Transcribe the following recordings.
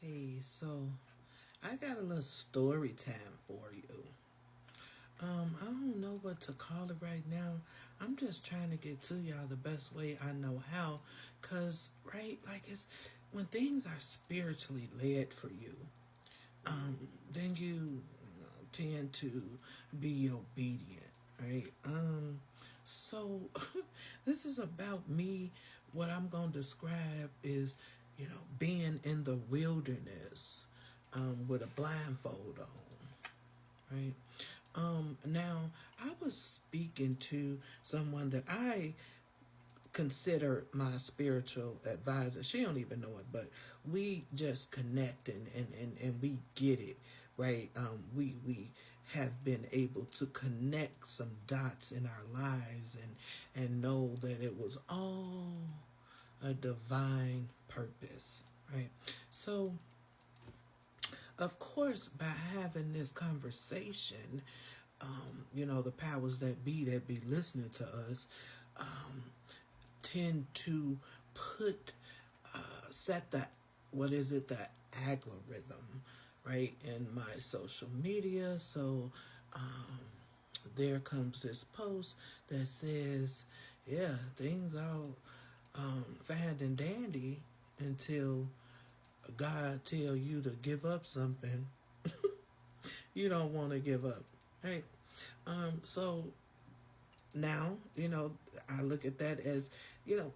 Hey, so I got a little story time for you. I don't know what to call it right now. I'm just trying to get to y'all the best way I know how. Cause right, like it's when things are spiritually led for you, then you tend to be obedient, right? So this is about me. What I'm gonna describe is, being in the wilderness, with a blindfold on, right? Now I was speaking to someone that I consider my spiritual advisor. She don't even know it, but we just connect and we get it, right? We have been able to connect some dots in our lives and know that it was all a divine purpose, right? So of course, by having this conversation, the powers that be listening to us, um, tend to put set the what is it the algorithm right in my social media. So there comes this post that says, yeah, things are fine and dandy until God tell you to give up something you don't want to give up, right? So now, I look at that as,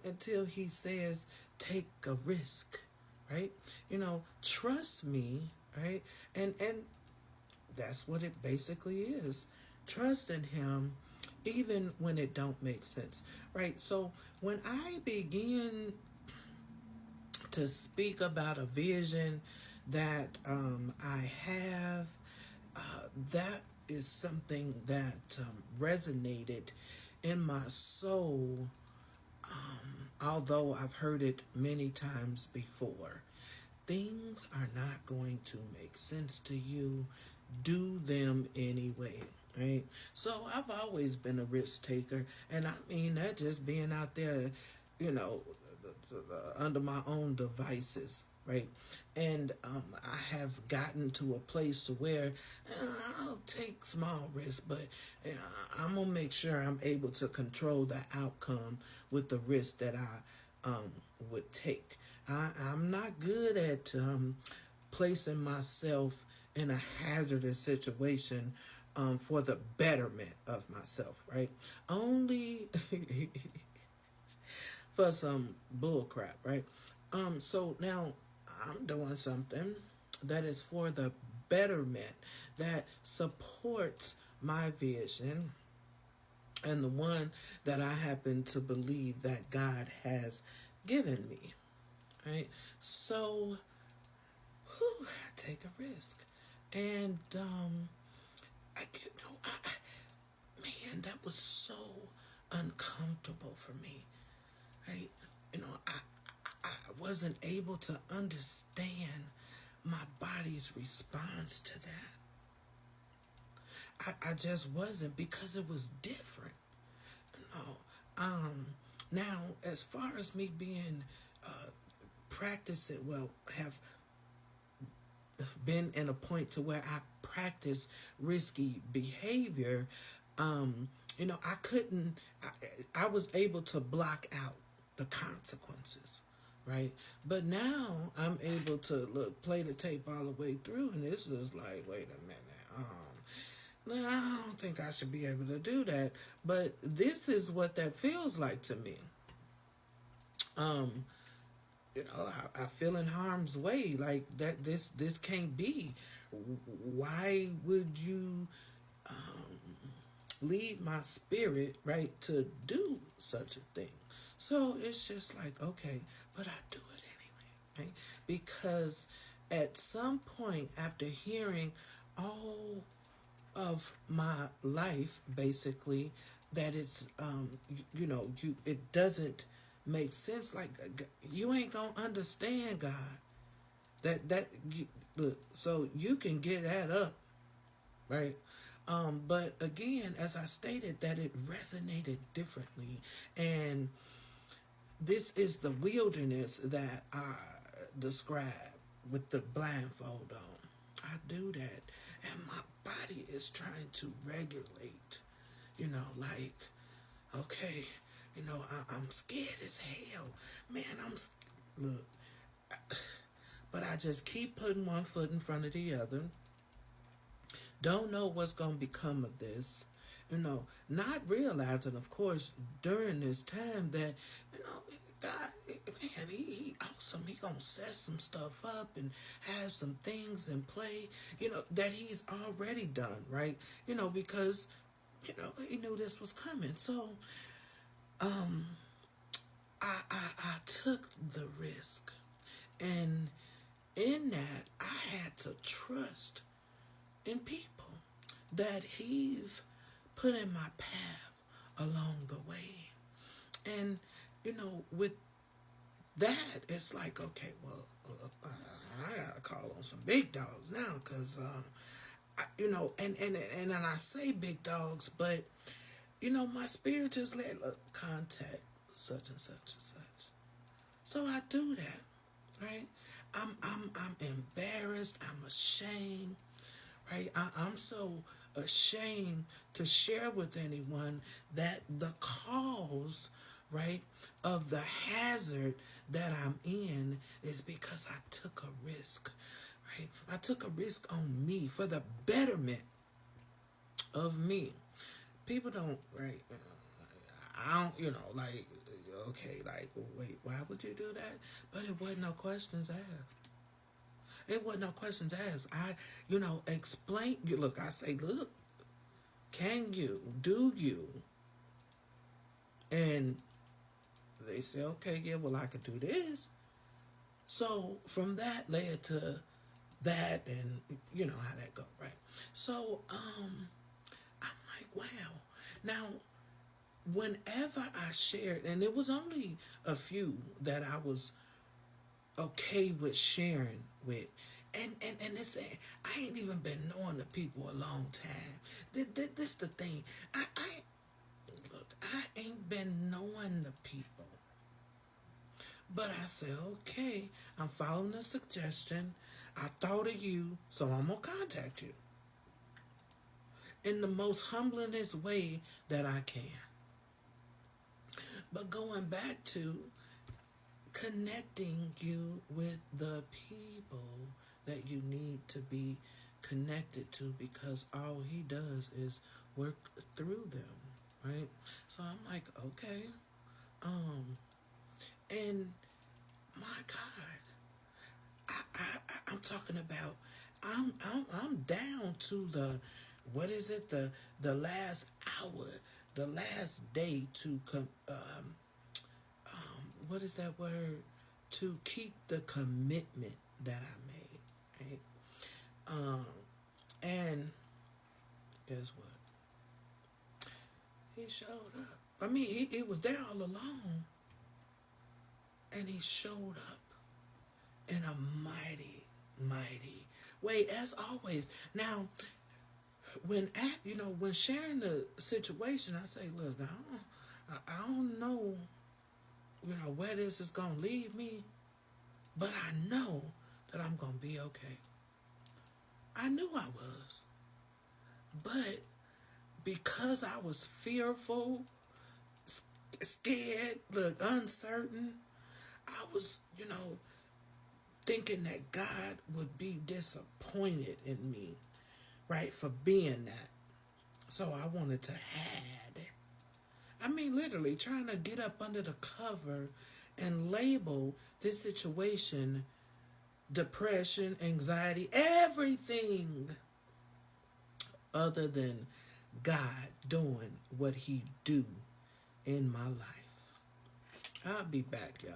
until he says, take a risk, right? Trust me, right? And that's what it basically is. Trust in him even when it don't make sense, right? So when I begin to speak about a vision that I have, that is something that resonated in my soul, although I've heard it many times before. Things are not going to make sense to you. Do them anyway. Right? So I've always been a risk taker, and I mean that just being out there, you know, under my own devices, right? And I have gotten to a place to where I'll take small risks, but I'm gonna make sure I'm able to control the outcome with the risk that I would take. I'm not good at placing myself in a hazardous situation for the betterment of myself, right? Only for some bull crap, right? So now I'm doing something that is for the betterment, that supports my vision and the one that I happen to believe that God has given me, right? So, I take a risk, and man, that was so uncomfortable for me, right? I wasn't able to understand my body's response to that. I just wasn't, because it was different. No. Now, as far as me being practicing, well, have been in a point to where I practice risky behavior, I couldn't, I was able to block out the consequences, right? But now I'm able to play the tape all the way through, and it's just like, wait a minute, I don't think I should be able to do that. But this is what that feels like to me. Um, I feel in harm's way, like that. This can't be. Why would you lead my spirit, right, to do such a thing? So it's just like, okay, but I do it anyway, right? Because at some point, after hearing all of my life, basically, that it's you it doesn't make sense. Like, you ain't gonna understand God. Look, so you can get that up, right? But again, as I stated, that it resonated differently, and this is the wilderness that I describe. with the blindfold on. I do that. And my body is trying to regulate, like, okay, I'm scared as hell. Man, look, but I just keep putting one foot in front of the other. Don't know what's going to become of this. Not realizing, of course, during this time that, God, man, he awesome. He going to set some stuff up and have some things in play, that he's already done, right? Because, he knew this was coming. So, I took the risk. And in that, I had to trust in people that he've put in my path along the way. And, with that, it's like, okay, well, I got to call on some big dogs now because, and I say big dogs, but, my spirit just let contact such and such and such. So I do that, right? I'm embarrassed. I'm ashamed, right? I'm so ashamed to share with anyone that the cause, right, of the hazard that I'm in is because I took a risk, right? I took a risk on me for the betterment of me. People don't, right? I don't, like, okay, like, wait, why would you do that? But it wasn't no questions asked. It wasn't no questions asked. I, explain. Look, I say, look, can you, do you? And they say, okay, yeah, well, I could do this. So from that led to that, and you know how that go, right? So I'm like, wow. Now, whenever I shared, and it was only a few that I was okay with sharing with. And this, I ain't even been knowing the people a long time. This the thing. I ain't been knowing the people. But I said, okay, I'm following the suggestion. I thought of you, so I'm going to contact you in the most humblingest way that I can. But going back to connecting you with the people that you need to be connected to, because all he does is work through them, right? So I'm like, okay. And my God, I'm talking about, I'm down to the, what is it, the last hour, the last day to what is that word, to keep the commitment that I made, right? And guess what? He showed up. I mean, he was there all along, and he showed up in a mighty, mighty way, as always. Now, when sharing the situation, I say, look, I don't know, where this is gonna lead me, but I know that I'm gonna be okay. I knew I was, but because I was fearful, scared, look, uncertain, I was, thinking that God would be disappointed in me, right, for being that. So I wanted to hide. I mean, literally trying to get up under the cover and label this situation depression, anxiety, everything other than God doing what he do in my life. I'll be back, y'all.